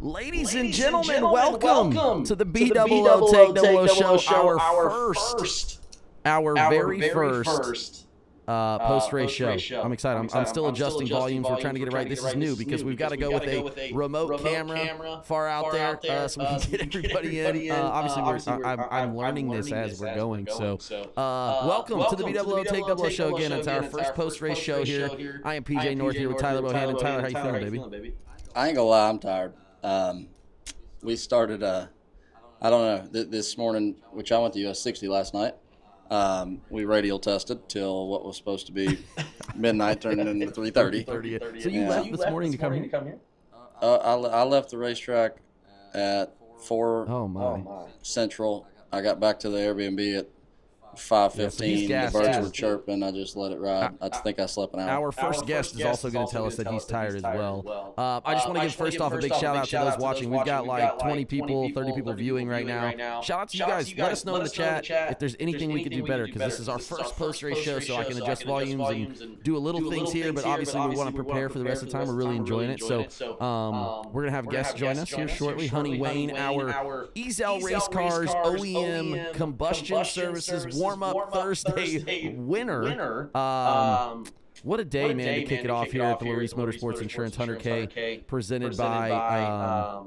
Ladies and gentlemen, welcome to the BE00TAKE00 show, our very first post-race show. I'm excited. I'm still adjusting volumes. We're trying to get it right. This is new because we've got to go with a remote camera far out there so we can get everybody in. Obviously, I'm learning this as we're going. So welcome to the BE00TAKE00 show again. It's our first post-race show here. I am PJ North here with Tyler Bohannon. Tyler, how you feeling, baby? I ain't gonna lie, I'm tired. We started, I don't know, this morning, which I went to US 60 last night. We radial tested till what was supposed to be midnight turned into 3:30. So you left this morning to come here? I left the racetrack at 4 Central. I got back to the Airbnb at 5:15. The birds were chirping. I just let it ride. I think I slept an hour. Our first guest is also going to tell us that he's tired as well. I just want to give first off a big shout out to those watching. We've got like 20 people, 30 people viewing right now. Shout out to you guys. Let us know in the chat if there's anything we could do better, because this is our first post-race show, so I can adjust volumes and do a little things here, but obviously we want to prepare for the rest of the time. We're really enjoying it. So we're going to have guests join us here shortly. Honey Wayne, our Ezell race cars, OEM, Combustion Services, warm-up Thursday winner. What a day, man, to kick it off here at the Laris Motorsports Insurance 100K, presented by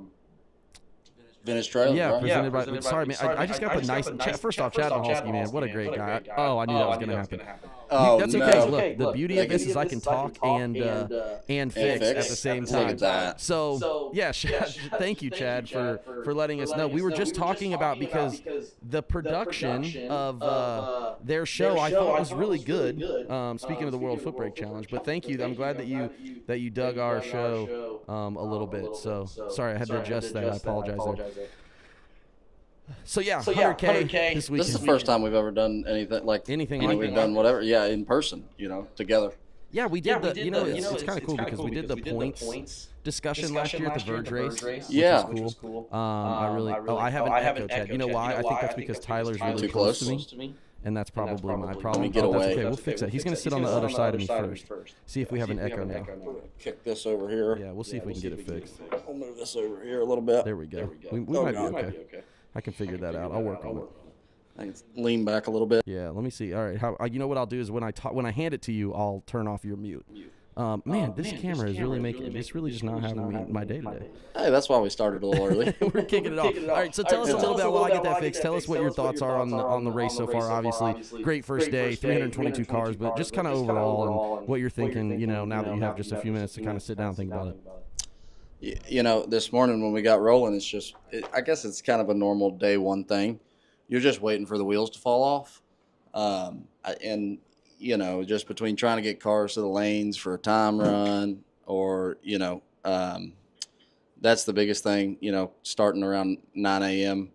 Vintage Trail. Yeah, presented by. Sorry, man. I just got the nice. First off, Chad Mahalski, man, what a great guy. Oh, I knew that was going to happen. That's okay. Look, the beauty of this is I can talk and fix at the same time. Look at that. So yeah, thank you, Chad, for letting us know. We were just talking about, because the production of their show I thought was really good. Speaking of the World Foot Brake Challenge, but thank you. I'm glad that you dug our show a little bit. So sorry, I had to adjust that. I apologize there. So yeah, 100K this week. This is the first time we've ever done anything like we've done whatever, in person, together. Yeah, we did it's kind of cool because we did the points discussion last year at the Verge race. Yeah, which was cool. I haven't echoed, Chad. You know why? I think that's because Tyler's really close to me. And that's probably my problem. Get away. That's okay. We'll fix that. He's going to sit on the other side of me first. See if we have an echo now. Kick this over here. Yeah, we'll see if we can get it fixed. I'll move this over here a little bit. There we go. We might be okay. I can figure that out. I'll work on it. I can lean back a little bit. Yeah, let me see. All right. You know what I'll do is when I hand it to you, I'll turn off your mute. Man, this camera is really making it's really just not having me my day today. Hey, that's why we started a little early. We're kicking it off. All right, so tell us a little bit while I get that fixed. Tell us what your thoughts are on the race so far. Obviously, great first day, 322 cars, but just kind of overall and what you're thinking. Now that you have just a few minutes to kind of sit down and think about it. This morning when we got rolling, it's just I guess it's kind of a normal day one thing. You're just waiting for the wheels to fall off, and just between trying to get cars to the lanes for a time run or, that's the biggest thing, starting around 9 a.m.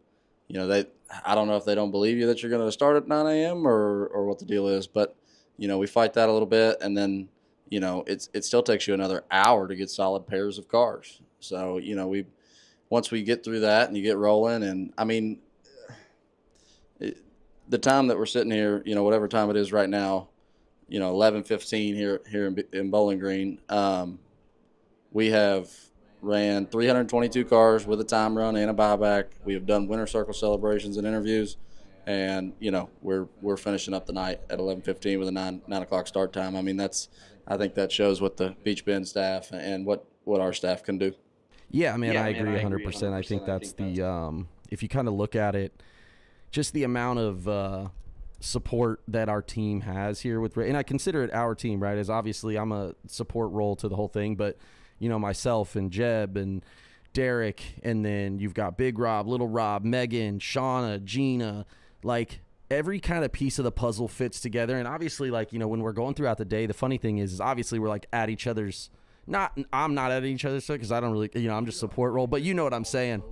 I don't know if they don't believe you that you're going to start at 9 a.m. or what the deal is, but, we fight that a little bit, and then, it still takes you another hour to get solid pairs of cars. So, once we get through that and you get rolling, and I mean, the time that we're sitting here, whatever time it is right now, 11:15 here in Bowling Green, we have ran 322 cars with a time run and a buyback. We have done winter circle celebrations and interviews, and we're finishing up the night at 11:15 with a 9 o'clock start time. I mean, I think that shows what the Beach Bend staff and what our staff can do. Yeah, man, I agree 100%. I think that's the if you kind of look at it, just the amount of support that our team has here and I consider it our team, right? As obviously I'm a support role to the whole thing, but myself and Jeb and Derek, and then you've got Big Rob, Little Rob, Megan, Shauna, Gina, like every kind of piece of the puzzle fits together. And obviously, when we're going throughout the day, the funny thing is obviously we're like at each other's, I'm not at each other's stuff because I don't really, I'm just support role, but you know what I'm saying.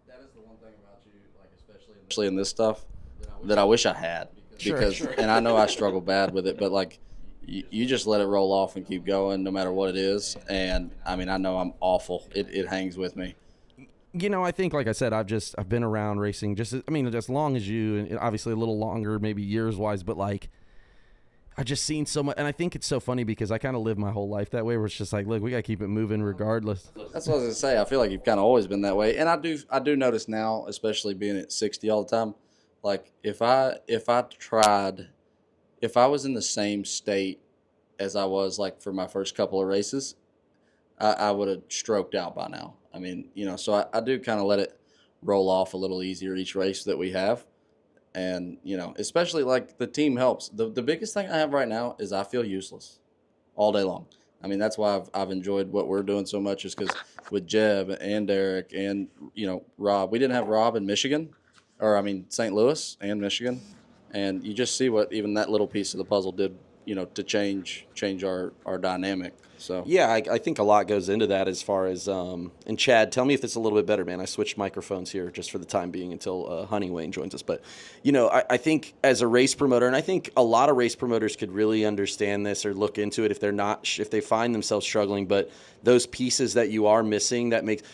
That is the one thing about you, especially in this stuff, that I wish I had, because and I know I struggle bad with it, but you just let it roll off and keep going no matter what it is. And I mean, I know I'm awful. It hangs with me. I think, like I said, I've been around racing just as long as you, and obviously a little longer, maybe years wise, but I just seen so much, and I think it's so funny because I kind of live my whole life that way, where it's just like, look, we got to keep it moving regardless. That's what I was gonna say. I feel like you've kind of always been that way, and I do notice now, especially being at 60 all the time. Like if I was in the same state as I was like for my first couple of races, I would have stroked out by now. I mean, so I do kind of let it roll off a little easier each race that we have. And, especially like the team helps. The biggest thing I have right now is I feel useless all day long. I mean, that's why I've enjoyed what we're doing so much, is because with Jeb and Derek and, Rob, we didn't have Rob in Michigan, St. Louis and Michigan. And you just see what even that little piece of the puzzle did, to change our dynamic. So yeah, I think a lot goes into that as far as and Chad, tell me if it's a little bit better, man. I switched microphones here just for the time being until Honey Wayne joins us. But I think as a race promoter, and I think a lot of race promoters could really understand this or look into it if they find themselves struggling. But those pieces that you are missing, that makes.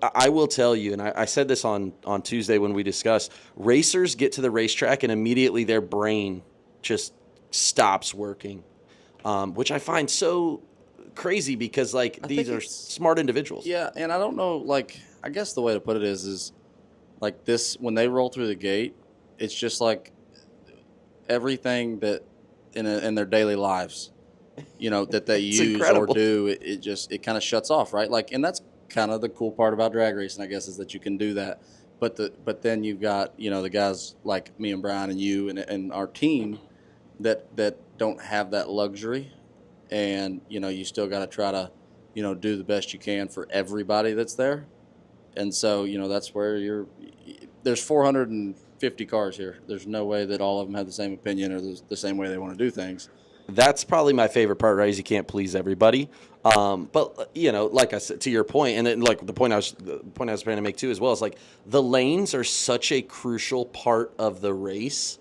I will tell you, and I said this on Tuesday when we discussed, racers get to the racetrack and immediately their brain just stops working, which I find so crazy because these are smart individuals. Yeah, and I don't know, I guess the way to put it is like this, when they roll through the gate, it's just like everything that in their daily lives, that they use incredible. Or do, it kind of shuts off, right? And that's kind of the cool part about drag racing, I guess, is that you can do that. But then you've got, the guys like me and Brian and you and our team that don't have that luxury. And, you still got to try to, do the best you can for everybody that's there. And so, that's where there's 450 cars here. There's no way that all of them have the same opinion or the same way they want to do things. That's probably my favorite part, right, is you can't please everybody. But, like I said, to your point, and then, the point I was trying to make too as well, is the lanes are such a crucial part of the race.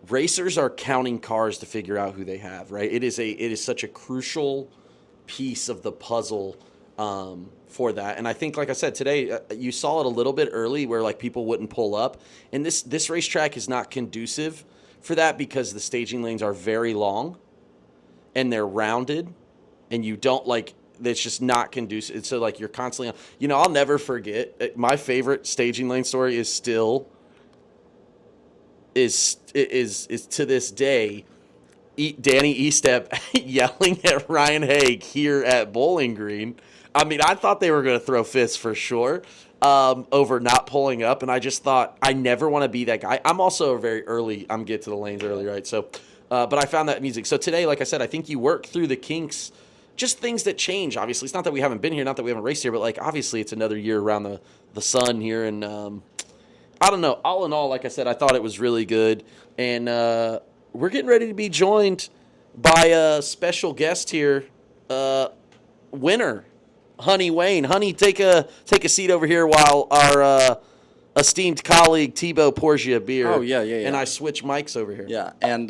Racers are counting cars to figure out who they have, right? It is such a crucial piece of the puzzle for that. And I think, like I said, today you saw it a little bit early where people wouldn't pull up. And this racetrack is not conducive for that because the staging lanes are very long and they're rounded and you don't it's just not conducive. So you're constantly on, I'll never forget, my favorite staging lane story is still is to this day Danny Estep yelling at Ryan Haig here at Bowling Green. I mean, I thought they were going to throw fists for sure over not pulling up, and I just thought I never want to be that guy. I'm also very early. I'm get to the lanes early, right? So, but I found that music. So today, like I said, I think you work through the kinks, just things that change. Obviously, it's not that we haven't been here, not that we haven't raced here, but obviously it's another year around the sun here, and I don't know. All in all, like I said, I thought it was really good, and we're getting ready to be joined by a special guest here, winner, Honey Wayne. Honey, take a seat over here while our esteemed colleague Tebow pours you a beer. Oh yeah. And I switch mics over here. Yeah, and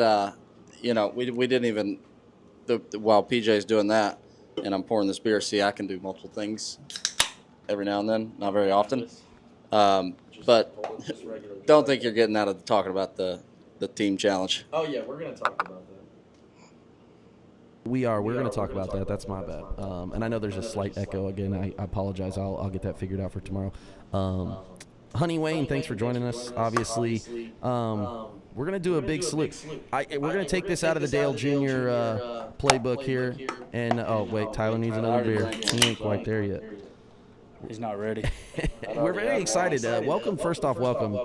we didn't even while PJ's doing that, and I'm pouring this beer. See, I can do multiple things every now and then, not very often. But don't think you're getting out of talking about the team challenge. Oh yeah, we're gonna talk about that. We're going to talk about that. That's my bad. And I know there's a slight echo again. I apologize. I'll get that figured out for tomorrow. Honey Wayne, thanks for joining us. Obviously, we're going to do a big salute. We're going to take this out of the Dale Jr. Playbook here. And oh wait, Tyler needs another beer. He ain't quite there yet. He's not ready. We're very excited. Welcome,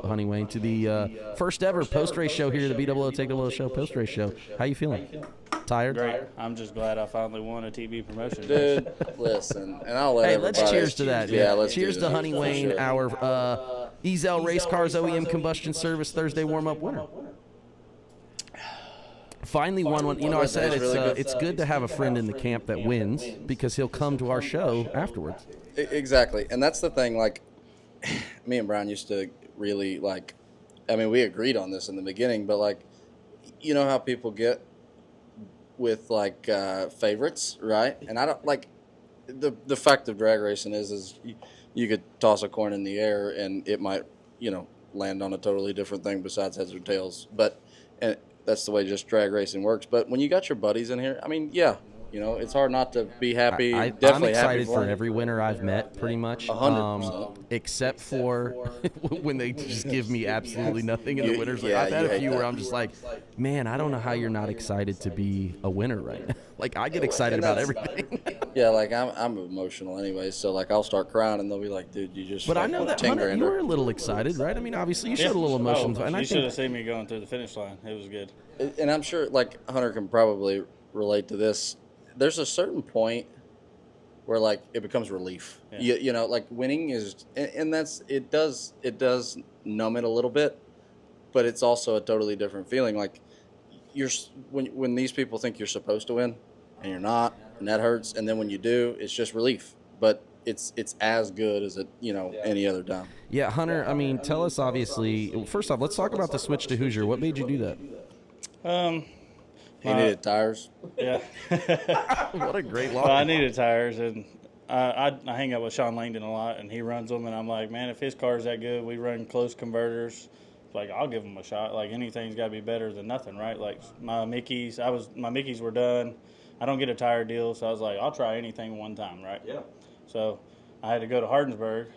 Honey Wayne, to the first ever post-race show here, the BE00TAKE00 show, post-race show. How you feeling? Tired? Great. I'm just glad I finally won a TV promotion. Dude, listen, and I'll let everybody. Let's cheers to that. Yeah, let's cheers to Honey Wayne, sure. Our Ezell Race Cars OEM Combustion Service Thursday warm-up winner. Finally won one. I said it's good to have a friend in the camp that wins because he'll come to our show afterwards. Exactly, and that's the thing. Me and Brian used to really we agreed on this in the beginning, but how people get with favorites, right? And I don't the fact of drag racing is you could toss a coin in the air and it might land on a totally different thing besides heads or tails. But that's the way just drag racing works. But when you got your buddies in here, I mean, yeah, you know, it's hard not to be happy. I'm Definitely excited happy for every winner I've met, pretty much. 100%. Except for when they just give me absolutely nothing in the winners. Like, I've had a few where I'm just like, man, I don't know how you're not excited to be a winner right now. Like, I get excited about everything. Yeah, like I'm emotional anyway, so like I'll start crying and they'll be like, "Dude, you just." But I know that Hunter, you were a little excited, right? I mean, obviously you showed a little emotion. And you should have seen me going through the finish line. It was good. And I'm sure like Hunter can probably relate to this. There's a certain point where like it becomes relief. Yeah. You know, like winning is, and that's it does numb it a little bit, but it's also a totally different feeling. Like when these people think you're supposed to win and you're not, and that hurts, and then when you do, it's just relief. But it's as good as it, you know, any other time. Yeah, Hunter, I mean, tell us, obviously, first off, let's talk about the switch to Hoosier. What made you do that? He needed tires. Yeah. What a great line. Well, I needed tires, and I hang out with Sean Langdon a lot, and he runs them, and I'm like, man, if his car's that good, we run close converters. Like, I'll give him a shot. Like, anything's got to be better than nothing, right? Like, my Mickeys were done. I don't get a tire deal, so I was like, I'll try anything one time, right? Yeah. So I had to go to Hardensburg.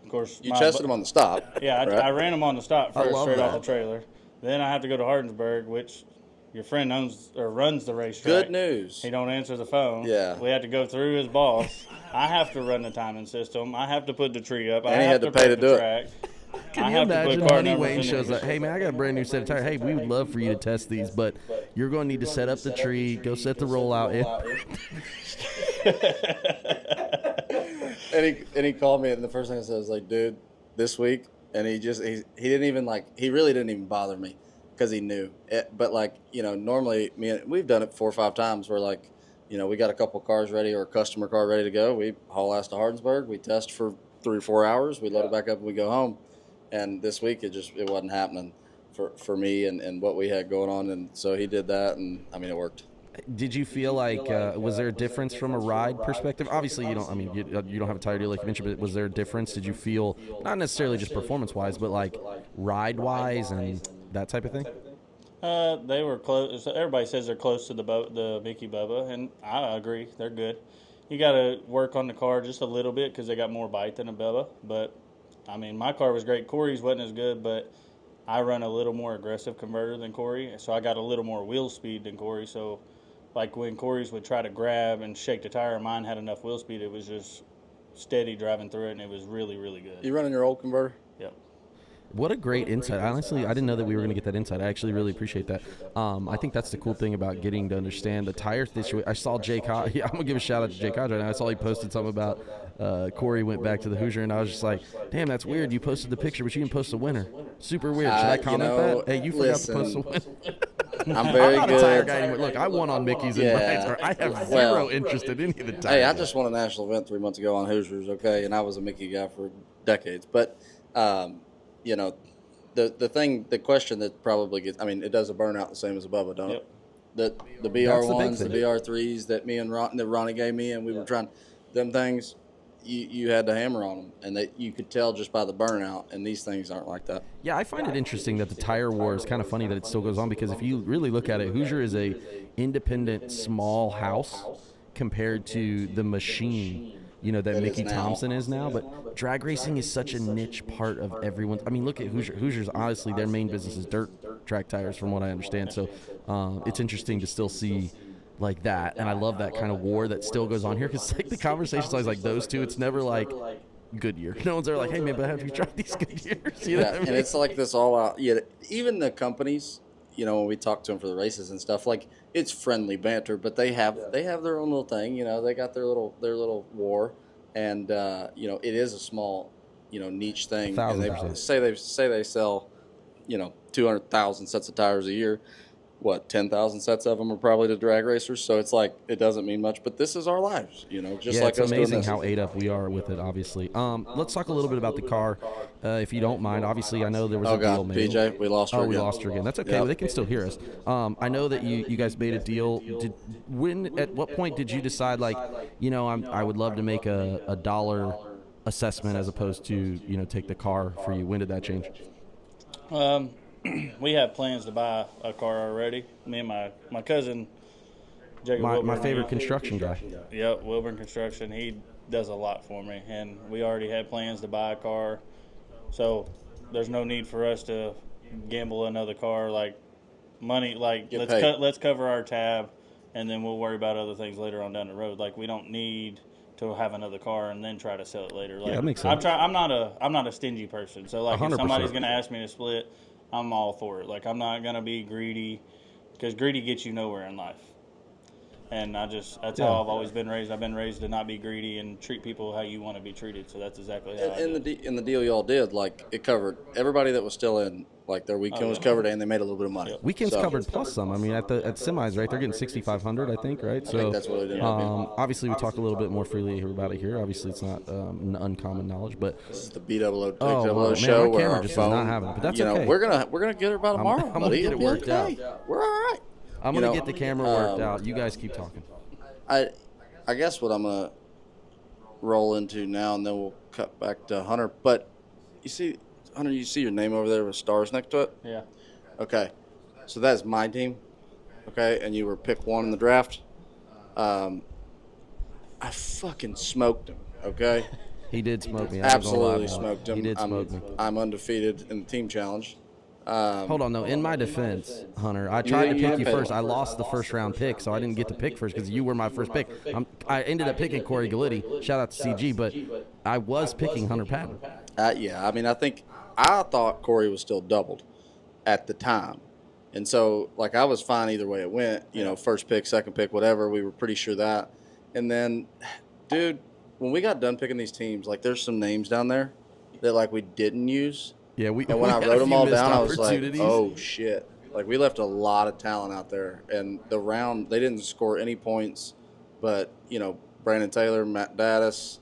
Of course, You tested them on the stop. Yeah, right? I ran them on the stop first, straight off that. the trailer. Then I have to go to Hardensburg, which your friend owns or runs the racetrack. Good news. He don't answer the phone. Yeah. We had to go through his boss. I have to run the timing system. I have to put the tree up. And I he have had to pay to prep do the it. track. Can I you have to imagine put car Honey numbers Wayne in shows there. up, hey, man, I got a brand new set of tires. Hey, we would love for you to test these, but you're going to need to set up the tree, go set the rollout in. And he called me, and the first thing I said was like, dude, this week, and he didn't even he really didn't even bother me because he knew it. But like, you know, normally we've done it 4 or 5 times where like, you know, we got a couple cars ready or a customer car ready to go. We haul ass to Hardensburg, we test for 3 or 4 hours, we load it back up and we go home. And this week it wasn't happening for me and what we had going on, and so he did that, and I mean it worked. Did you feel like was there a difference from a ride perspective? Obviously, you don't. I mean, you don't have a tire deal like you mentioned, but was there a difference? Did you feel not necessarily just performance-wise, but like ride-wise and that type of thing? They were close. Everybody says they're close to the Mickey Bubba, and I agree. They're good. You got to work on the car just a little bit because they got more bite than a Bubba. But, I mean, my car was great. Corey's wasn't as good, but I run a little more aggressive converter than Corey, so I got a little more wheel speed than Corey. So, like when Corey's would try to grab and shake the tire, mine had enough wheel speed. It was just steady driving through it, and it was really, really good. You running your old converter? Yep. What a great insight. Honestly, I didn't know that we were going to get that insight. I actually really appreciate that. I think that's the cool thing about getting to understand the tire situation. I saw Jake Hodge. Yeah, I'm going to give a shout out to Jake Hodge right now. I saw he posted something about Corey went back to the Hoosier, and I was just like, damn, that's weird. You posted the picture, but you didn't post the winner. Super weird. Should I comment that? Hey, you forgot to post the winner. I'm very I'm not good. a tire guy anymore. Look, I won on Mickey's and Brian's. I have zero interest in any of the tires. Hey, I just won a national event 3 months ago on Hoosiers, okay, and I was a Mickey guy for decades. But, you know, the question that probably gets, I mean, it does a burnout the same as a Bubba, don't it? The BR1s, the BR3s that that Ronnie gave me, and we were trying, them things, you had to hammer on them, and that you could tell just by the burnout, and these things aren't like that. Yeah, I find it interesting that the tire war is kind of funny that it still goes on, because if you really look at it, Hoosier is a independent small house compared to the machine, you know, that Mickey Thompson is now. But drag racing is such a niche part of everyone's. I mean, look at Hoosier. Hoosier's honestly, their main business is dirt track tires, from what I understand. So it's interesting to still see like that, and I love that kind of war that still goes on here, because like the conversation's always like those two. It's never like Goodyear. No one's ever like, hey man, but have you tried these Goodyears? You know what I mean? And it's like this all out. Yeah, even the companies, you know, when we talk to them for the races and stuff, like it's friendly banter, but they have their own little thing. You know, they got their little war, and you know, it is a small, you know, niche thing. 1,000%. And say they sell, you know, 200,000 sets of tires a year. What, 10,000 sets of them are probably to drag racers, so it's like it doesn't mean much, but this is our lives, you know, just like it's us doing amazing this. how ate up we are with it, obviously. Let's talk a little bit about the car, if you don't mind. Obviously, I know there was a deal made. BJ, we lost her Oh, again. we lost her again. That's okay. Yep. They can still hear us. I know that you guys made a deal. At what point did you decide, like, you know, I would love to make a dollar assessment as opposed to, you know, take the car for you? When did that change? we have plans to buy a car already. Me and my cousin, Jacob My Wilburn, favorite construction guy. Yep, Wilburn Construction. He does a lot for me, and we already had plans to buy a car. So there's no need for us to gamble another car, like money. Like let's cover our tab, and then we'll worry about other things later on down the road. Like we don't need to have another car and then try to sell it later. Like, that makes sense. I'm not a stingy person. So like 100%. if somebody's gonna ask me to split, I'm all for it. Like I'm not gonna be greedy, because greedy gets you nowhere in life. And that's how I've always been raised. I've been raised to not be greedy and treat people how you want to be treated. So that's exactly how I do. In the deal y'all did, like, it covered everybody that was still in. Like, their weekend was covered, and they made a little bit of money. Weekends covered plus some. I mean, at semis, right? They're getting 6,500, I think, right? I think that's what it ended up being. Obviously, we talk a little bit more freely about it here. Obviously, it's not uncommon knowledge, but This is the BE00TAKE00 man, show my where camera our just phone, is not having it, but that's you know, okay. we're gonna get her by tomorrow. I'm gonna get it worked out. We're all right. I'm going to get the camera worked out. You guys keep talking. I guess what I'm gonna roll into now, and then we'll cut back to Hunter. But you see, Hunter, you see your name over there with stars next to it. Yeah. Okay, so that's my team. Okay, and you were pick 1 in the draft. I fucking smoked him. Okay. He did smoke me. I ain't gonna lie, Absolutely man. smoked him. He did smoke me. I'm undefeated in the team challenge. Hold on, though. In my defense, Hunter, I tried to pick you first. I lost the first round pick, so I didn't get to pick first because you were my first pick. I ended up picking Corey Gallitti. Shout out to CG, but I was picking Hunter Patton. Yeah, I mean, I thought Corey was still doubled at the time. And so, like, I was fine either way it went. You know, first pick, second pick, whatever. We were pretty sure that. And then, dude, when we got done picking these teams, like, there's some names down there that, like, we didn't use. Yeah, and when I wrote them all down, I was like, oh, shit. Like, we left a lot of talent out there. And the round, they didn't score any points. But, you know, Brandon Taylor, Matt Dattis,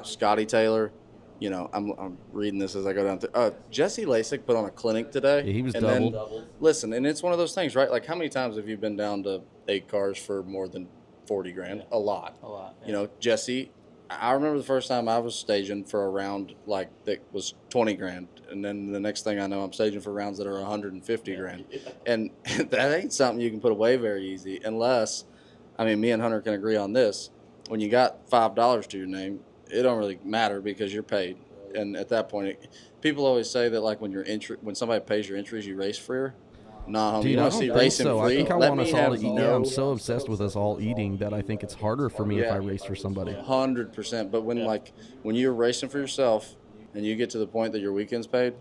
Scotty Taylor. You know, I'm reading this as I go down through. Jesse Lasik put on a clinic today. Yeah, he was and doubled. Then, listen, and it's one of those things, right? Like, how many times have you been down to 8 cars for more than 40 grand? Yeah. A lot. Yeah. You know, Jesse, I remember the first time I was staging for a round like that was 20 grand. And then the next thing I know, I'm staging for rounds that are 150 grand. And that ain't something you can put away very easy unless, I mean, me and Hunter can agree on this. When you got $5 to your name, it don't really matter because you're paid. And at that point, people always say that, like, when somebody pays your entries, you race freer. Nah, homie, Dude, you I want don't to see think racing so. free? I think I Let want me us all have to eat. no- Yeah, I'm so obsessed with us all eating that I think it's harder for me if I race for somebody. 100%. But when you're racing for yourself and you get to the point that your weekend's paid,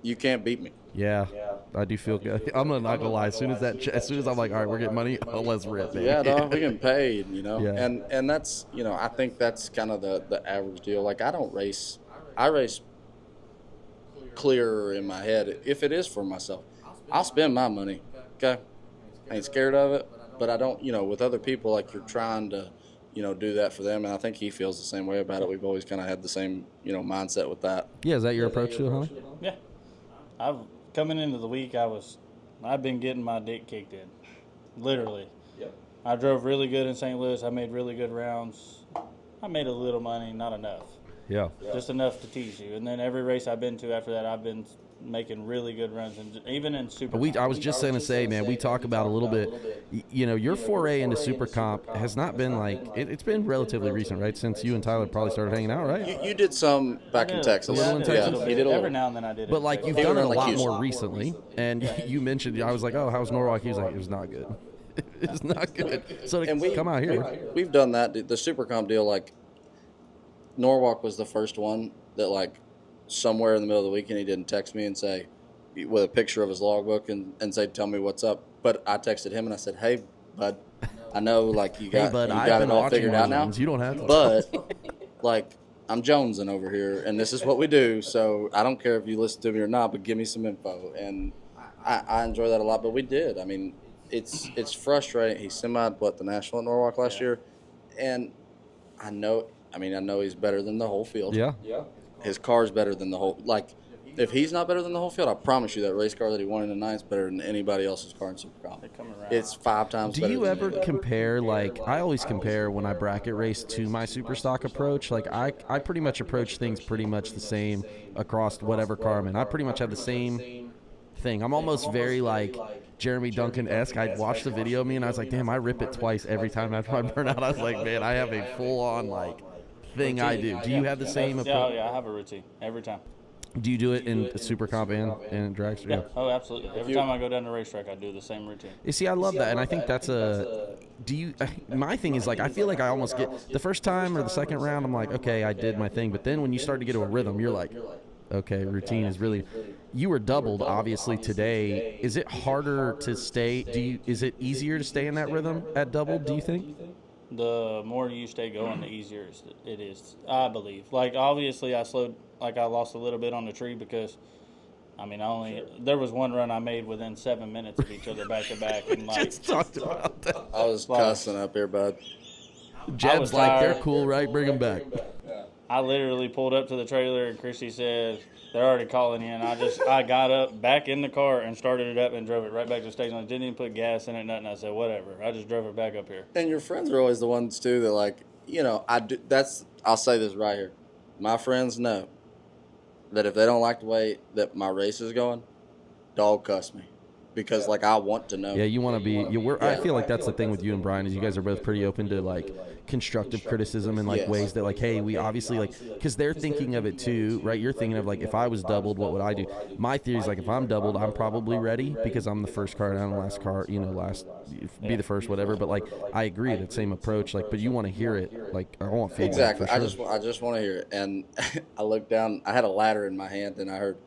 you can't beat me. Yeah, I do feel good. I'm not gonna lie. As soon as I'm like, all right, we're getting money, let's rip, baby. Yeah, dog, we getting paid, you know. Yeah. And that's, you know, I think that's kind of the average deal. Like, I don't race. I race clearer in my head. If it is for myself, I'll spend my money. Okay, I ain't scared of it, but I don't. You know, with other people, like, you're trying to, you know, do that for them, and I think he feels the same way about it. We've always kind of had the same, you know, mindset with that. Yeah, is that your approach to it, Hunter? Yeah. Coming into the week, I've been getting my dick kicked in, literally. Yep. I drove really good in St. Louis. I made really good rounds. I made a little money, not enough. Yeah. Just enough to tease you. And then every race I've been to after that, I've been making really good runs, and even in super. I was just going to say, man, we talk about a little bit, you know, your foray into super comp has not been like, it's been relatively recent, right? Since you and Tyler probably started hanging out, right? You did some back in Texas. A little in Texas? Yeah, you did a Every little. now and then I did it. But like, you've He done it a was like lot Houston. more recently, and you mentioned, I was like, oh, how's Norwalk? He was like, it was not good. It's not good. So to come out here. We've done that. The super comp deal, like, Norwalk was the first one that, like, somewhere in the middle of the weekend he didn't text me and say, with a picture of his logbook and say, tell me what's up. But I texted him and I said, hey, bud, I know, like, you got it all figured out now. You don't have to. But, like, I'm jonesing over here, and this is what we do, so I don't care if you listen to me or not, but give me some info. And I enjoy that a lot, but we did. I mean, it's frustrating. He semi'd, the National at Norwalk last year, and I know he's better than the whole field. Yeah. His car's better than the whole, like, if he's not better than the whole field, I promise you that race car that he won in the ninth is better than anybody else's car in Supercomp. It's 5 times Do better. you than ever anybody. compare, like, I always compare when I bracket race to my super stock approach. Like, I pretty much approach things pretty much the same across whatever car I'm in. I pretty much have the same thing. I'm almost very, like, Jeremy Duncan-esque. I watched the video of me, and I was like, damn, I rip it twice every time after I burn out. I was like, man, I have a full-on, like, thing I do. Do you have the same approach? Yeah, I have a routine every time. Do you do it in super comp and dragster? Yeah. Oh, absolutely. Every time I go down the racetrack, I do the same routine. You see, I love that, and I think that's a. Do you? My thing is, like, I feel like I almost get the first time or the second round. I'm like, okay, I did my thing, but then when you start to get to a rhythm, you're like, okay, routine is really. You were doubled, obviously, today. Is it harder to stay? Is it easier to stay in that rhythm at double? Do you think? The more you stay going, the easier it is, I believe. Like, obviously, I lost a little bit on the tree because, I mean, there was one run I made within 7 minutes of each other back to back. And like, Just talked about that. I was cussing up here, bud. Jeb's like, they're cool, right? Bring them back. I literally pulled up to the trailer, and Christy said, they're already calling in. I got up back in the car and started it up and drove it right back to the station. I didn't even put gas in it, nothing. I said, whatever. I just drove it back up here. And your friends are always the ones, too, that, like, you know, I'll say this right here. My friends know that if they don't like the way that my race is going, dog cuss me. Because, like, I want to know. Yeah, you want to be. I feel like that's the thing with you and Brian is you guys are both pretty open to, like, constructive criticism and, like, ways that, like, hey, we obviously, like, because they're thinking of it too, right? You're thinking of, like, if I was doubled, what would I do? My theory is, like, if I'm doubled, I'm probably ready because I'm the first car down, last car, be the first, whatever. But, like, I agree, that same approach, like, but you want to hear it. Like, I want feedback. Exactly. Sure. I just want to hear it. And I looked down. I had a ladder in my hand, and I heard,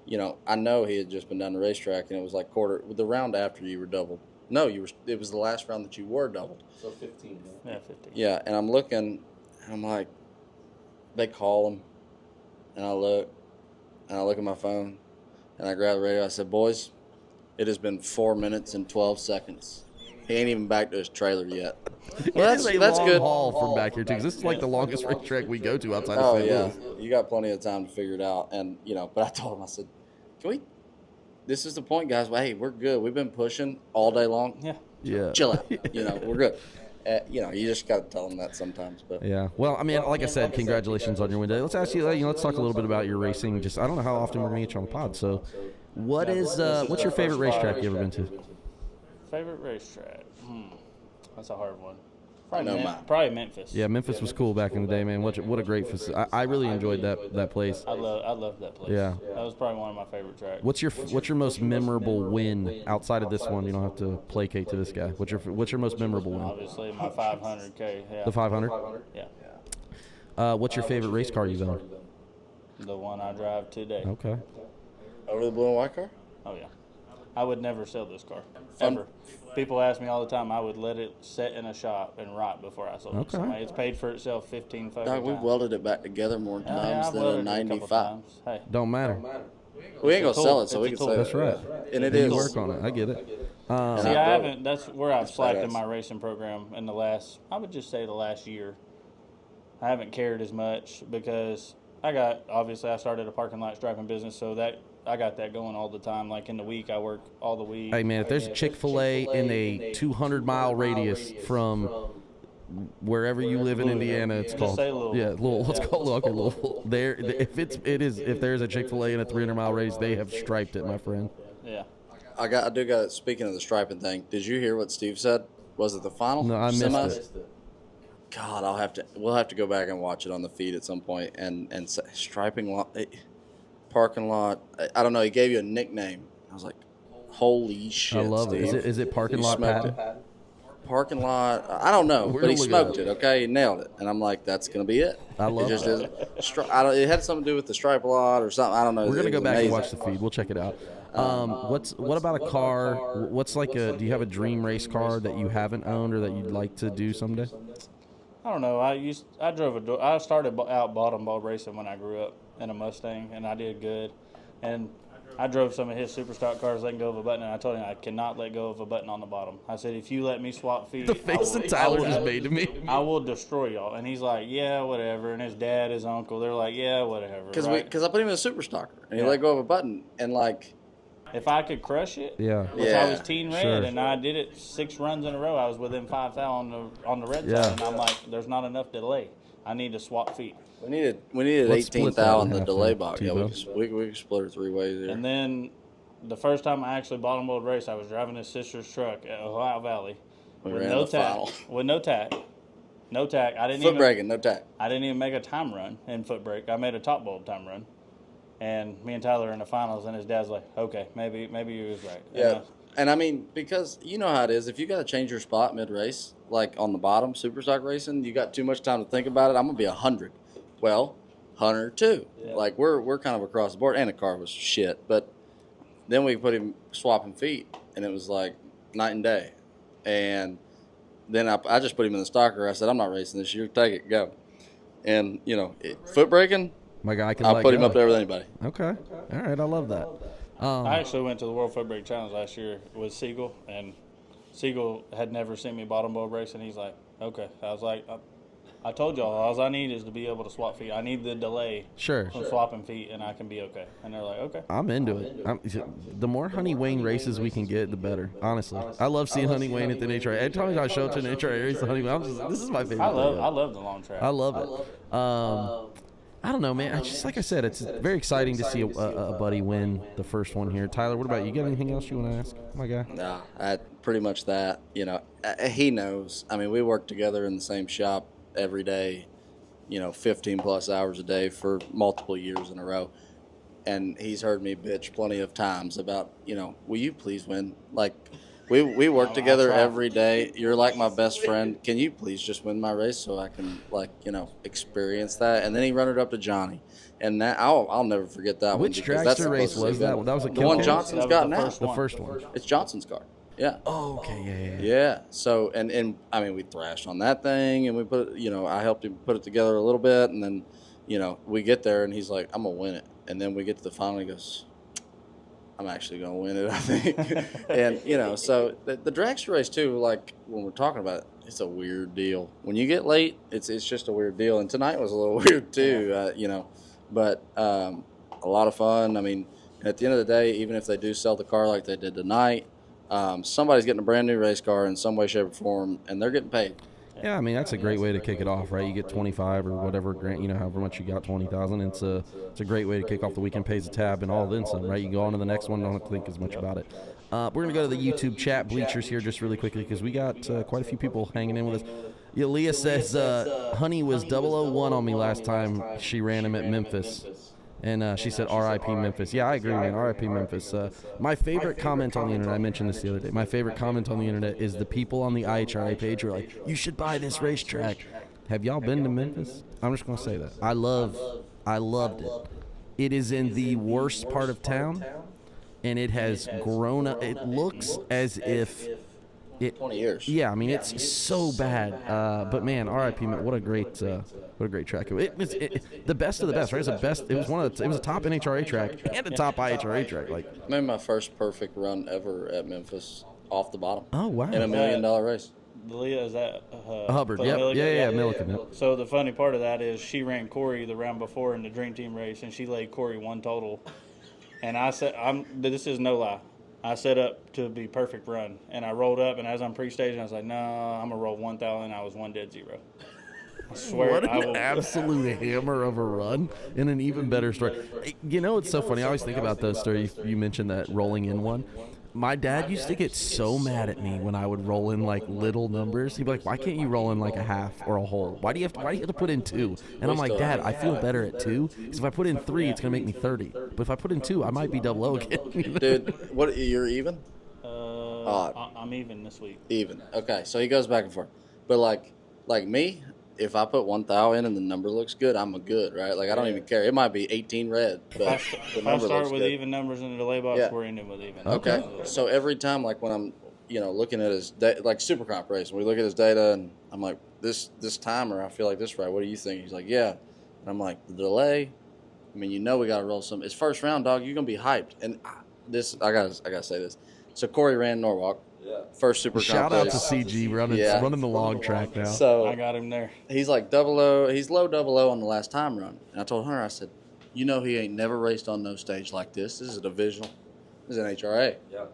you know, I know he had just been down the racetrack, and it was like the round after you were doubled. No, it was the last round that you were doubled. So 15. Yeah, 15. Yeah, and I'm looking, and I'm like, they call him, and I look at my phone, and I grab the radio. I said, boys, it has been 4 minutes and 12 seconds. He ain't even back to his trailer yet. Well, It is a that's long good. haul from back here too, because this is like the longest racetrack we go to outside Oh of St. yeah, Louis. you got plenty of time to figure it out, and you know. But I told him, I said, "Can we? This is the point, guys. Hey, we're good. We've been pushing all day long. Yeah. Chill out. You know, we're good. You know, you just got to tell them that sometimes. But Yeah. Well, I mean, like I said, congratulations on your win day. Let's ask you, let's talk a little bit about your racing. Just, I don't know how often we're going to get you on the pod. So, what's your favorite racetrack you ever been to? Favorite racetrack? That's a hard one. mine. Probably Memphis. Yeah, Memphis was cool back in the day, man. What a great facility. I really enjoyed that place. I love that place. Yeah. That was probably one of my favorite tracks. What's your most memorable win outside of this one? You don't have to placate to this guy. What's your most memorable win? Obviously, my 500K. Yeah. The 500. Yeah. What's your favorite race car you've owned? The one I drive today. Okay. over the blue and white car. Oh yeah. I would never sell this car. Fun. Ever. People ask me all the time. I would let it sit in a shop and rot before I sold it. Okay. So, it's paid for itself 15 fucking Dog, we times. welded it back together more Yeah, times I've than welded a it a couple 95. times. Hey, Don't matter. We ain't gonna It's a sell tool. it, so It's we a can tool. say That's that. right. And it You is. work on it. I get it. see, I haven't. That's where I've slacked in badass. my racing program in the last. I would just say the last year. I haven't cared as much because obviously I started a parking lot striping business, so that I got that going all the time. Like in the week, I work all the week. Hey man, if there's a Chick-fil-A in a 200-mile radius from wherever you live in Indiana, it's Just called say Louisville. yeah, Louisville. Let's call it okay, Louisville. There, if there's a Chick-fil-A in a 300-mile radius, they have striped it, my friend. Yeah. I do got. Speaking of the striping thing, did you hear what Steve said? Was it the final? No, I missed semis? it. God, we'll have to go back and watch it on the feed at some point. And striping lot, parking lot. I don't know. He gave you a nickname. I was like, holy shit! I love Steve. it. Is it parking You lot smoked pad? it. Parking lot. I don't know, We're but he gonna look smoked it it. Okay, he nailed it. And I'm like, that's gonna be it. I love it. Just that. isn't. It had something to do with the stripe lot or something. I don't know. We're gonna It go was back amazing. and watch the feed. We'll check it out. What about a car? What's like do you have a dream race car that you haven't owned or that you'd like to do someday? I don't know. I started out bottom ball racing when I grew up in a Mustang, and I did good. And I drove some of his super stock cars letting go of a button, and I told him I cannot let go of a button on the bottom. I said, if you let me swap feet, The face that Tyler just made to me. I will destroy y'all. And he's like, yeah, whatever. And his dad, his uncle, they're like, yeah, whatever. Because right? I put him in a super stocker, and he let go of a button, and like, if I could crush it, which I was teen red, and I did it 6 runs in a row, I was within 5 thou on the red side, and I'm like, there's not enough delay. I need to swap feet. We needed 18 thou in the delay box. Yeah, we could split it 3 ways there. And then the first time I actually bottom load race, I was driving his sister's truck at Ohio Valley with no tack. No tack. I didn't foot braking, no tack. I didn't even make a time run in foot brake. I made a top bulb time run. And me and Tyler are in the finals, and his dad's like, okay, maybe he was right. Yeah. And I mean, because you know how it is. If you got to change your spot mid-race, like on the bottom, super stock racing, you got too much time to think about it. I'm going to be 100. Well, 102. Yeah. Like, we're kind of across the board. And the car was shit. But then we put him swapping feet, and it was like night and day. And then I just put him in the stocker. I said, I'm not racing this year. Take it, go. And, foot braking, my guy can I'll put him up there with anybody. Okay. All right. I love that. I actually went to the World Foot Brake Challenge last year with Siegel, and Siegel had never seen me bottom bulb race, and he's like, okay. I was like, I told y'all, all I need is to be able to swap feet. I need the delay from swapping feet, and I can be okay. And they're like, okay. I'm into it. The more Honey Wayne races we can get, the better, honestly. I love seeing Honey Wayne at the NHRA. Every time I show up to an NHRA race, this is my favorite. I love the long track. I love it. I don't know, man. Just like I said, it's very exciting to see a buddy win the first one here. Tyler, what about you? You got anything else you want to ask, my guy? Nah, pretty much that. He knows. I mean, we work together in the same shop every day, 15-plus hours a day for multiple years in a row. And he's heard me bitch plenty of times about, will you please win? Like, we work together every day. You're like my best friend. Can you please just win my race so I can, experience that? And then he run it up to Johnny. And that I'll never forget that one. Which dragster race was that? That was a the one Johnson's got now. The first one. It's Johnson's car. Yeah. Oh, okay. Yeah. So, and I mean, we thrashed on that thing, and we put, I helped him put it together a little bit, and then, we get there, and he's like, I'm going to win it. And then we get to the final, and he goes, I'm actually going to win it, I think. And, so the dragster race, too, like, when we're talking about it, it's a weird deal. When you get late, it's just a weird deal. And tonight was a little weird, too, But a lot of fun. I mean, at the end of the day, even if they do sell the car like they did tonight, somebody's getting a brand-new race car in some way, shape, or form, and they're getting paid. Yeah, I mean, that's a great way to kick it off, right? You get 25 or whatever grant, however much you got, 20,000. It's a great way to kick off the weekend, pays a tab, and all then some, right? You go on to the next one, don't have to think as much about it. We're going to go to the YouTube chat bleachers here just really quickly because we got quite a few people hanging in with us. Yeah, Leah says, Honey was 001 on me last time she ran him at Memphis. And she said, R.I.P. Memphis. Yeah, I agree, man. R.I.P. Memphis. My favorite comment on the internet, I mentioned this the other day, my favorite comment on the internet is the people on the IHRA page who are like, you should buy this racetrack. Have y'all been to Memphis? I'm just going to say that. I loved it. It is in the worst part of town, and it has grown up. It looks as if 20 years. Yeah, I mean, it's so bad. But man, R.I.P. What a great track. It was the best of the best, right? It was a top NHRA track and a top IHRA track. Like, maybe my first perfect run ever at Memphis off the bottom. Oh wow! In $1 million race. Leah, is that Hubbard? Yep. Yeah, Milliken. Yep. So the funny part of that is she ran Corey the round before in the Dream Team race, and she laid Corey 1 total. And I said, this is no lie. I set up to be perfect run, and I rolled up, and as I'm pre-staging, I was like, no, I'm going to roll 1,000, and I was 1 dead 0. I swear. What an absolute hammer of a run, and an even better story. It's so funny. I always think about those stories. You mentioned that rolling in one. My dad used to get so mad at me when I would roll in like little numbers. He'd be like, "Why can't you roll in like a half or a whole? Why do you have to put in 2?" And I'm like, "Dad, I feel better at 2 because if I put in 3, it's gonna make me 30. But if I put in 2, I might be 00 again." Dude, what? You're even? I'm even this week. Even. Okay, so he goes back and forth. But like me, if I put 1,000 in and the number looks good, I'm a good, right? Like, I don't even care. It might be 18 red, but if I start with even numbers in the delay box, we're ending with even. Okay. So every time, like, when I'm, looking at his, like, Super Comp race, we look at his data, and I'm like, this timer, I feel like this right. What do you think? He's like, yeah. And I'm like, the delay, I mean, we got to roll some. It's first round, dog. You're gonna be hyped. And I gotta say this. So Corey ran Norwalk. Yeah. First Super Shout Comp out race. to CG running the long track now. So I got him there. He's like 00. He's low 00 on the last time run. And I told Hunter, I said, he ain't never raced on no stage like this. This is a divisional. This is an HRA. Yeah.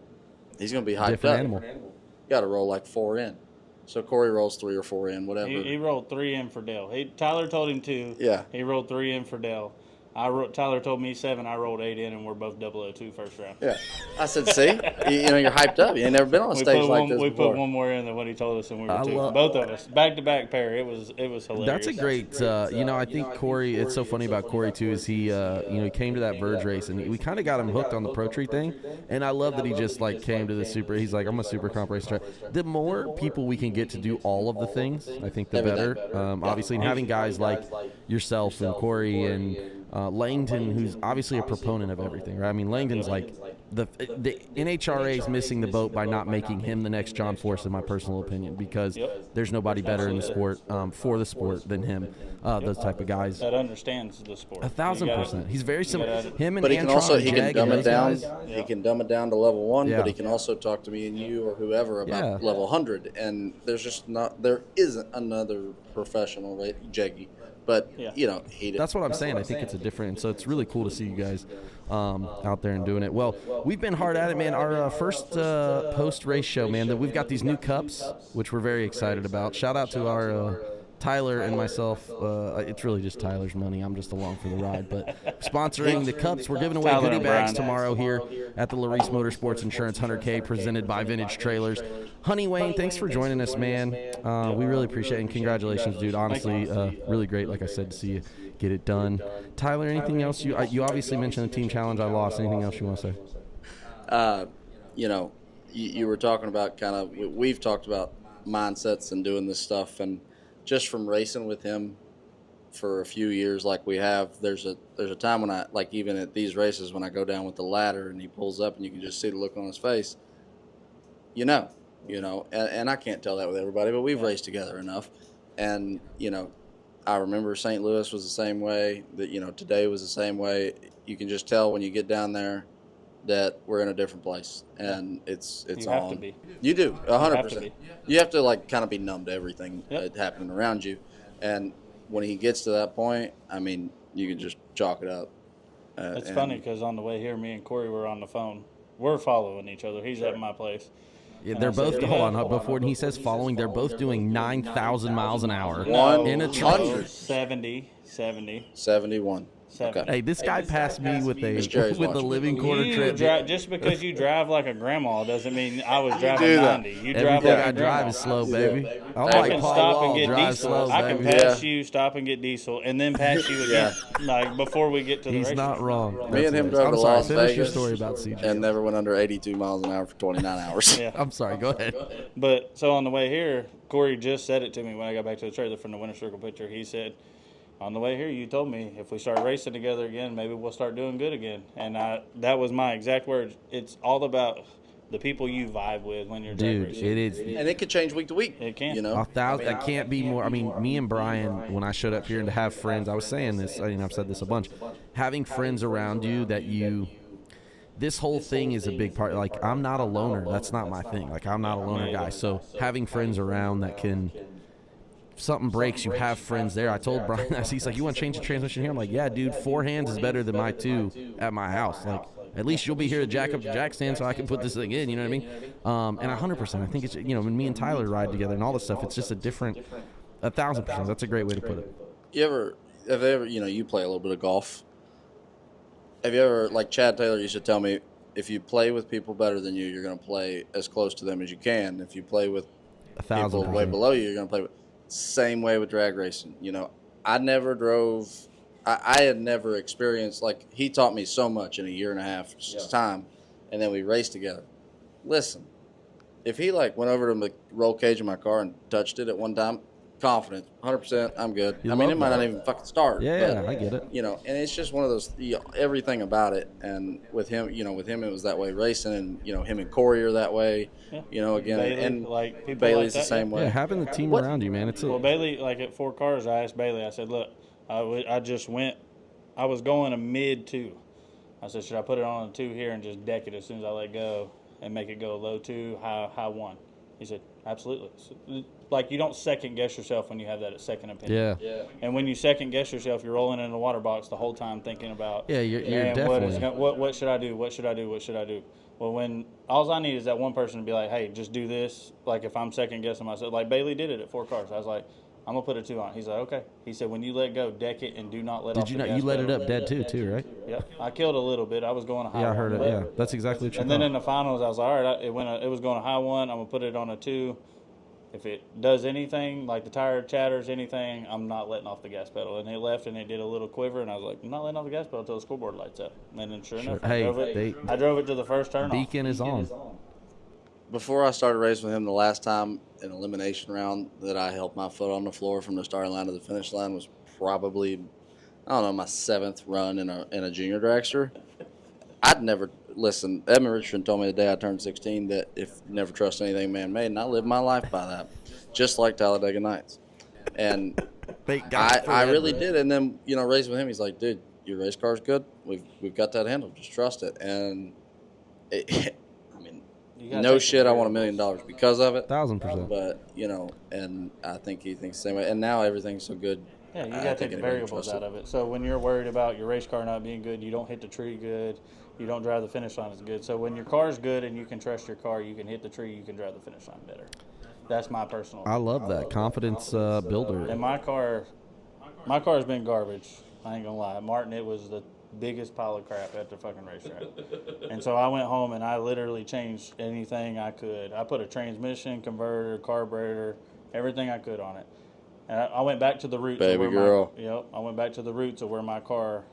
He's gonna be hyped Different up. animal. You got to roll like 4 in. So Corey rolls 3 or 4 in, whatever. He rolled 3 in for Dale. Tyler told him 2. Yeah. He rolled 3 in for Dale. Tyler told me 7. I rolled 8 in, and we're both 002 first round. Yeah. I said, see, you're hyped up. You ain't never been on a stage like this We before. put one more in than what he told us, and we were 2. Both of us, back-to-back pair. It was hilarious. That's a great. I think Corey. It's so funny about Corey too. Is he came to that Verge race, and we kind of got him hooked on the Pro Tree thing. And I love that he just came to the Super. He's like, I'm a Super Comp racer. The more people we can get to do all of the things, I think the better. Obviously, and having guys like yourself and Corey and Langdon, who's obviously a proponent of everything, right? I mean, Langdon's like the NHRA is missing the boat by not making him the next John Force, in my personal opinion, because there's nobody better in the sport for the sport than him. Those type of guys that understands the sport. 1,000%. He's very similar. Him and but he can also he can dumb it down. He can dumb it down to level 1, Yeah. but he can also talk to me and you or whoever about level 100. And there isn't another professional Jeggy. But, that's what I'm saying. I think it's a different. So it's really cool to see you guys out there and doing it. Well, we've been hard at it, man. Our first post-race show, man, we've got these new cups, which we're very excited about. Shout out to our Tyler and myself. It's really just Tyler's money. I'm just along for the ride. But sponsoring the cups, we're giving away Tyler goodie and bags Brian. tomorrow here at the Laris Motorsports Insurance 100K presented by Vintage Trailers. Honey Wayne, thanks for joining us, man. We really appreciate it, and congratulations, dude. Honestly, really great, like I said, to see you get it done. Tyler, anything else? You obviously mentioned the team challenge I lost. Anything else you want to say? You were talking about we've talked about mindsets and doing this stuff, and just from racing with him for a few years like we have, there's a time when I, like even at these races, when I go down with the ladder and he pulls up and you can just see the look on his face, and I can't tell that with everybody, but we've raced together enough. And, I remember St. Louis was the same way, that, today was the same way. You can just tell when you get down there that we're in a different place, and it's You on. have to be. You do, You have to 100%. be. You have to kind of be numb to everything Yep. happening around you, and when he gets to that point, I mean, you can just chalk it up. It's funny because on the way here, me and Corey were on the phone. We're following each other. He's at my place. Yeah, they're both. Hold on, before he says following, they're both doing 9,000 miles an hour in a truck. 70. 71. Okay. Hey, this guy passed me with Miss Jerry's a watching. living quarter trip. Just because you drive like a grandma doesn't mean I was driving do that. 90. You Everything drive like I a drive grandma. is slow, baby. I'm I like can Paul stop Wall, and get drive diesel. slow, I can baby. pass you, stop and get diesel, and then pass you again. Like before we get to the He's race. not wrong. Me and him That's drove I'm to sorry, Las finish your Vegas story about CG. and never went under 82 miles an hour for 29 hours. Yeah. I'm sorry, go ahead. But so on the way here, Corey just said it to me when I got back to the trailer from the winter circle picture. He said, on the way here, you told me if we start racing together again, maybe we'll start doing good again. And that was my exact words. It's all about the people you vibe with when you're drag Dude, racing. it is. And it could change week to week. It can. 1,000. I can't be more. I mean, me and Brian, when I showed up here and to have friends, I was saying this. I've said this a bunch. Having friends around you that you. This whole thing is a big part. Like, I'm not a loner. That's not my thing. Like, I'm not a loner guy. So having friends around that can. If something breaks, you have friends there. I told Brian that. He's like, you want to change the transmission here? I'm like, yeah, dude, 4 hands is better than my 2 at my house. Like, at least you'll be here to jack up the jack stand so I can put this thing in, you know what I mean? And 100%, I think it's, when me and Tyler ride together and all this stuff, it's just a different, 1,000%. That's a great way to put it. Have they ever, you play a little bit of golf. Have you ever, like Chad Taylor used to tell me, if you play with people better than you, you're going to play as close to them as you can. If you play with people way 1,000%. below you, you're going to play with. Same way with drag racing. I never drove. I had never experienced, like, he taught me so much in a year and a half time, and then we raced together. Listen, if he went over to the roll cage in my car and touched it at one time, confident, 100%, I'm good. You I mean, love it might that. not even fucking start. Yeah, but, I get it. and it's just one of those, everything about it. And with him, it was that way racing, and him and Corey are that way. Again, Bailey, and like people Bailey's like the that, same way. Yeah, having the team around you, man. It's Well, Bailey, like at 4 cars, I asked Bailey, I said, look, I just went I was going a mid 2. I said, should I put it on a 2 here and just deck it as soon as I let go and make it go low 2, high 1? He said, absolutely. So, like, you don't second guess yourself when you have that second opinion. Yeah. And when you second guess yourself, you're rolling in the water box the whole time thinking about, You're definitely. What should I do? What should I do? What should I do? Well, when all I need is that one person to be like, hey, just do this. Like, if I'm second guessing myself, like Bailey did it at 4 cars. I was like, I'm going to put a 2 on. He's like, okay. He said, when you let go, deck it and do not let off the gas pedal. You let it up dead too, right? Yep. I killed a little bit. I was going a high 1. I heard it. Yeah, that's exactly what you And then in the finals, I was like, all right, it was going a high 1. I'm going to put it on a 2. If it does anything, like the tire chatters, anything, I'm not letting off the gas pedal. And it left, and it did a little quiver, and I was like, I'm not letting off the gas pedal until the scoreboard lights up. And then sure enough, I drove it to the first turn. Beacon is on. Before I started racing with him, the last time an elimination round that I held my foot on the floor from the starting line to the finish line was probably, I don't know, my 7th run in a junior dragster. I'd never listen. Edmund Richardson told me the day I turned 16 that if you never trust anything man-made, and I live my life by that, just like Talladega Nights. And I really did. And then racing with him, he's like, dude, your race car's good. We've got that handled. Just trust it. And no shit, I want $1 million because of it. 1,000%. But and I think he thinks the same way. And now everything's so good. Yeah, you got to take the variables out of it. So when you're worried about your race car not being good, you don't hit the tree good, you don't drive the finish line as good. So when your car's good and you can trust your car, you can hit the tree, you can drive the finish line better. That's my personal. I love that confidence builder. And my car's been garbage. I ain't gonna lie, Martin. It was the biggest pile of crap at the fucking racetrack. And so I went home and I literally changed anything I could. I put a transmission, converter, carburetor, everything I could on it. And I went back to the roots. Baby girl. I went back to the roots of where my car,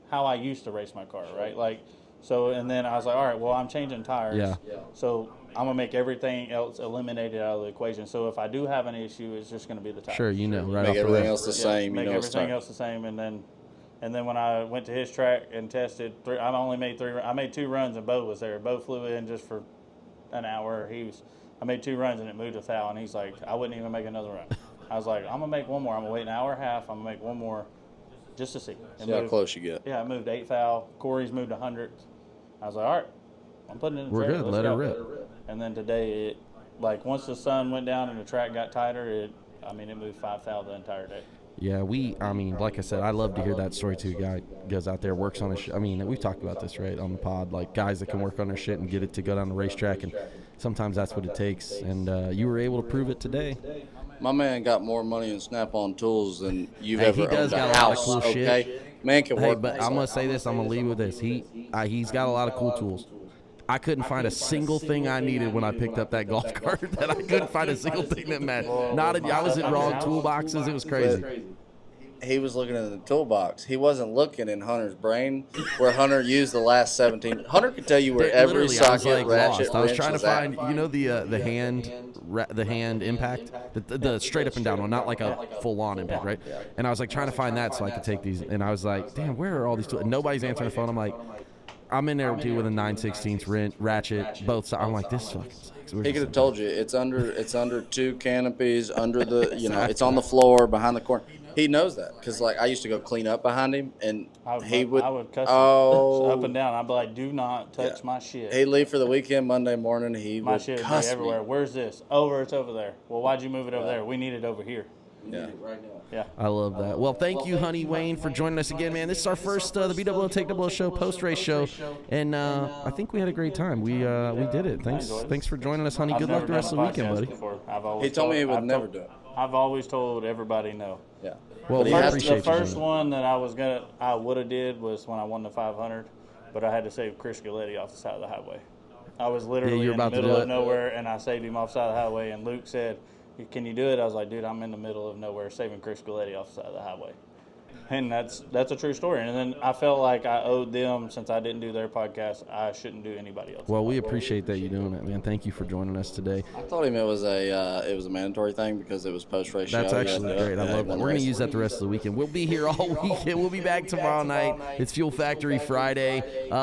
how I used to race my car, right? Like, so, and then I was like, all right, well, I'm changing tires. Yeah. So I'm going to make everything else eliminated out of the equation. So if I do have an issue, it's just going to be the tires. Sure, right make off everything the rip. else the same. Make everything else the same. And then when I went to his track and tested, I made 2 runs and Bo was there. Bo flew in just for an hour. I made 2 runs and it moved a thou, and he's like, I wouldn't even make another run. I was like, I'm going to make one more. I'm going to wait an hour and a half. I'm going to make one more just to see. See how close you get. Yeah, I moved 8 thou. Corey's moved 100. I was like, all right, I'm putting it in the We're trailer. good. Let her rip. And then today, once the sun went down and the track got tighter, it moved 5 thou the entire day. Yeah, like I said, I love to hear that story too. Guy goes out there, works on his shit. we've talked about this, right, on the pod, like guys that can work on their shit and get it to go down the racetrack, and sometimes that's what it takes. And you were able to prove it today. My man got more money in Snap-on tools than you've Hey, ever he does owned got a a lot of house, cool okay? shit. Man can Hey, work. but I'm going to say this. I'm going to leave with this. He's got a lot of cool tools. I couldn't find a single thing I needed when I picked up that golf cart. That I couldn't find a single thing that mattered. I was in wrong toolboxes. It was crazy. He was looking in the toolbox. He wasn't looking in Hunter's brain where Hunter used the last 17. Hunter could tell you where every Literally, socket, ratchet, I was wrench trying to is at. find, the hand impact, the straight up and down one, not like a full on impact, right? And I was like trying to find that so I could take these. And I was like, damn, where are all these tools? And nobody's answering the phone. I'm like, I'm in there too with a 9/16 ratchet, both sides. I'm like, this fucking sucks. He could have told you it's under 2 canopies, under the it's on the floor behind the corner. He knows that because I used to go clean up behind him, and I would cuss him up and down. I'd be like, do not touch my shit. He'd leave for the weekend Monday morning. My shit would be everywhere. Where's this? It's over there. Well, why'd you move it over there? We need it over here. Yeah. Yeah. I love that. Well, thank you, Honey Wayne, for joining us again, man. This is our first the BE00TAKE00 show, post-race show, and I think we had a great time. We did it. Thanks for joining us, Honey. Good luck the rest of the weekend, buddy. He told me he would never do it. I've always told everybody no. Yeah. Well, the first one that I would have did was when I won the 500, but I had to save Chris Galletti off the side of the highway. I was literally in the middle of nowhere, and I saved him off the side of the highway, and Luke said, can you do it? I was like, dude, I'm in the middle of nowhere saving Chris Galletti off the side of the highway. And that's a true story. And then I felt like I owed them, since I didn't do their podcast, I shouldn't do anybody else. Well, we appreciate that you doing it, man. Thank you for joining us today. I told him it was a mandatory thing because it was post-race show. That's actually great. I love that. We're going to use that the rest of the weekend. We'll be here all weekend. We'll be back tomorrow night. It's Fuel Factory Friday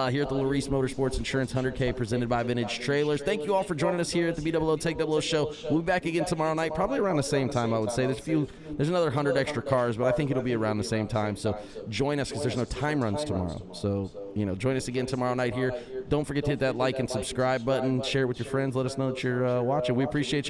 here at the Laris Motorsports Insurance 100K presented by Vintage Trailers. Thank you all for joining us here at the BE00TAKE00 show. We'll be back again tomorrow night, probably around the same time, I would say. There's another 100 extra cars, but I think it'll be around the same same time. So join us because there's no time runs tomorrow. So, join us again tomorrow night here. Don't forget to hit that like and subscribe button. Share it with your friends. Let us know that you're watching. We appreciate you.